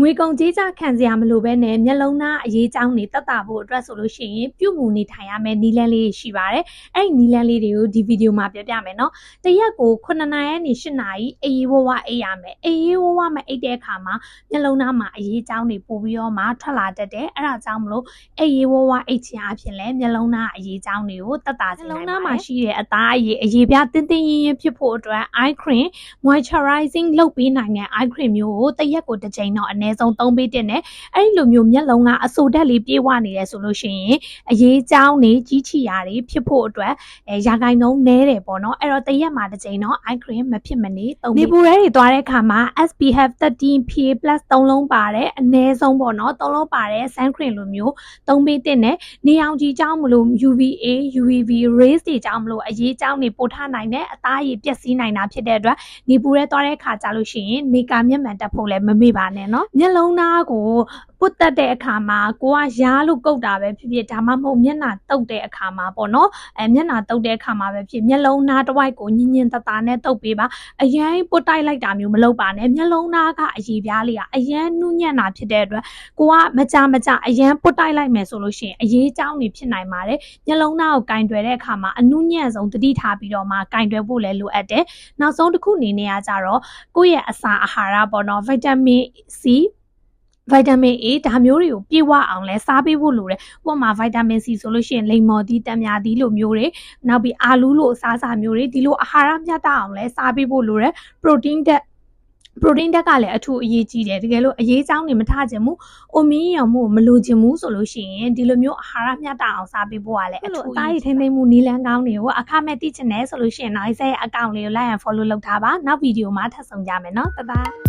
ငွေကုန်ကြေးကျခံစရာမလိုဘဲနဲ့မျက်လုံးသားအရေးကြောင်းနေတက်တာဖို့အတွက်ဆိုလို့ရှိရင်ပြုမှုနေထိုင်ရမယ်နီလန်းလေးရှိပါတယ်။အဲ့ဒီနီလန်းလေးတွေကိုဒီဗီဒီယိုမှာပြပြမယ်နော်။တရက်ကို9နာရီနဲ့10နာရီအေးဝဝအိပ်ရမယ်။အေးဝဝမအိပ်တဲ့အခါမှာမျက်လုံးသားမှာအရေးကြောင်းတွေပို့ပြီးတော့မှထွက်လာတတ်တယ်။အဲ့ဒါကြောင့်မလို့အေးဝဝအိပ်ခြင်းအဖြစ်လဲမျက်လုံးသားအရေးကြောင်းတွေကိုတက်တာစေနိုင်ပါတယ်။မျက်လုံးသားမှာရှိတဲ့အသားအရေးပြတင်းတင်းရင်းရင်းဖြစ်ဖို့အတွက် eye cream moisturizing လုပ်ပေးနိုင်တဲ့ eye cream မျိုးကိုတရက်ကိုတစ်ချိန်တော့အနည်းဆုံး3ပေးတင်တယ်အဲ့ဒီလိုမျိုးမျက်လုံးကအဆိုဓာတ်လေးပြေဝနေတယ်ဆိုလို့ရှိရင်အရေးကြောင်းနေကြီးချီရာတွေဖြစ်ဖို့အတွက်ရာခိုင်နှုန်းနည်းတယ်ပေါ့နော်အဲ့တော့တရက်မှာတစ်ချိန်တော့ eye cream မဖြစ်မနေသုံးနေပူရဲတွေသွားတဲ့အခါမှာ SPF 13 PA+ 3လုံးပါတယ်အနည်းဆုံးပေါ့နော်3လုံးပါတယ် sun cream လိုမျိုး3ပေးတင်တယ်နေအောင်ကြီးကြောင်းမလို့ UVA UVB rays တွေကြောင်းမလို့အရေးကြောင်းနေပို့ထနိုင်တဲ့အသားရည်ပျက်စီးနိုင်တာဖြစ်တဲ့အတွက်နေပူရဲသွားတဲ့အခါကြလို့ရှိရင်နေကာမျက်မှန်တက်ဖို့လည်းမမေ့ပါနဲ့နော်မျက်လုံးသားကိုပုတ်တက်တဲ့အခါမှာကိုကရားလို့ကုတ်တာပဲဖြစ်ဖြစ်ဒါမှမဟုတ်မျက်နှာတုပ်တဲ့အခါမှာပေါ့နော်မျက်နှာတုပ်တဲ့အခါမှာပဲဖြစ်မျက်လုံးသားတစ်ဝိုက်ကိုညင်ညင်တတာနဲ့တုပ်ပေးပါအရန်ပုတ်တိုက်လိုက်တာမျိုးမလုပ်ပါနဲ့မျက်လုံးသားကအရည်ပြားလေးကအရန်နုညံ့တာဖြစ်တဲ့အတွက်ကိုကမကြအရန်ပုတ်တိုက်လိုက်မယ်ဆိုလို့ရှိရင်အရေးကြောင်းနေဖြစ်နိုင်ပါတယ်မျက်လုံးသားကိုကင်တွယ်တဲ့အခါမှာအနုညံ့ဆုံးတတိထားပြီးတော့မှကင်တွယ်ဖို့လည်းလိုအပ်တယ်နောက်ဆုံးတစ်ခုအနေနဲ့ကကြတော့ကိုယ့်ရဲ့အစာအာဟာရပေါ့နော်ဗီတာမင် C ဗီတာမင် A ဒါမျိုးတွေကိုပြည့်ဝအောင်လဲစားပေးဖို့လိုတယ်။ဥပမာဗီတာမင် C ဆိုလို့ရှိရင်လိမ္မော်သီးတံမြာသီးလိုမျိုးတွေနောက်ပြီးအာလူးလိုအစားအစာမျိုးတွေဒီလိုအာဟာရမျှတအောင်လဲစားပေးဖို့လိုတယ်။ protein ဓာတ်ကလည်းအထူးအရေးကြီးတယ်တကယ်လို့အရေးကြောင်းနေမထခြင်းဘူးအိုမင်းရောင်မှုမလိုချင်ဘူးဆိုလို့ရှိရင်ဒီလိုမျိုးအာဟာရမျှတအောင်စားပေးဖို့ကလည်းအထူးအသားရည်ထိမ့်သိမ့်မှုနီလန်းကောင်းတွေကိုအခမဲ့သိချင်တယ်ဆိုလို့ရှိရင်နောက်ဆက်ရဲ့အကောင့်လေးကို like and follow လုပ်ထားပါနောက်ဗီဒီယိုမှာထပ်ဆုံကြမယ်နော်ဘိုင်ဘိုင်